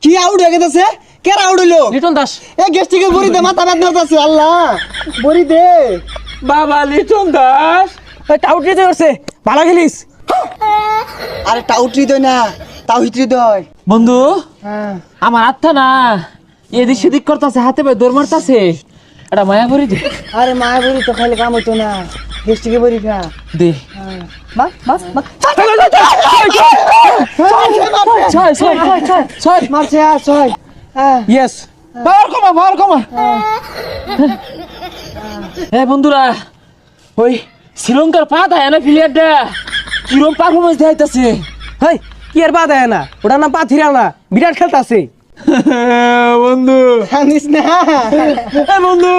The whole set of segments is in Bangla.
কি আউট হয়ে গেছে? কেরা আউট হইলো? লিটন দাস। এ গেস্টিকে বড়ি দে, মাথা ব্যথা হচ্ছে। আল্লাহ, বড়ি দে। বাবা লিটন দাস টাউট রেতে করছে, ভালো খেলিস। আরে টাউটরি দই না, তাওহিত্রি দই। বন্ধু হ্যাঁ। আমার হাতটা না এদিক সেদিক করতেছে, হাতে পায়ে দৌড় মারতাছে, এটা মায়া ভরি দে। আরে মায়া বড়ি তো খাইলে কাম হইতো না, গেস্টিকে বড়ি খা। দে বাস বাস বাস। ছয় ছয় ছয়। মারছে আর ছয়। হ্যাঁ। ইয়েস, পাওয়ার কমা। হ্যাঁ বন্ধুরা, ওই শ্রীলঙ্কার পা দেয় না প্লেয়ারটা, কিরম পারফরমেন্স দেখাইতেছে। হেই কি আর বাদ না, ওটার নাম পাথিরা না, বিরাট খেলতাছে। বন্ধু জানিস না? বন্ধু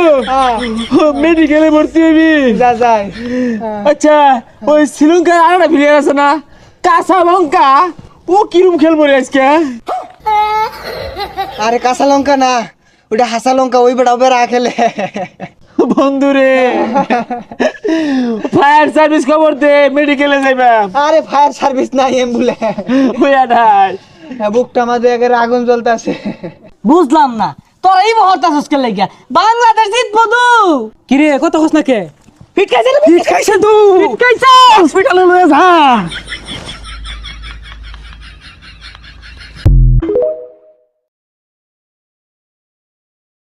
মেডিকেলে ভর্তি হবি। যা যাই। আচ্ছা ওই শ্রীলঙ্কার আর একটা প্লেয়ার আছে না, কাঁচা লঙ্কা, ও কিরম খেলবো রে আজকে? আরে কাঁচা লঙ্কা না, ওটা হাসা লঙ্কা, ওই বেড়া বেড়া খেলে। বন্ধু রে, ফায়ার সার্ভিস খবর দে, মেডিকেলে যাইবা। আরে ফায়ার সার্ভিস না, অ্যাম্বুলেন্স। ওই আঠাই বুকটা মাঝে একের আগুন জ্বলতেছে। বুঝলাম না তোরা এই মুহূর্তে আজকে লাগিয়া বাংলাদেশ জিতবো তো। কি রে কত খোঁজ না কে? ফিট খাইছে, ফিট খাইছে তো, ফিট খাইছে, হসপিটালে লয়ে যা।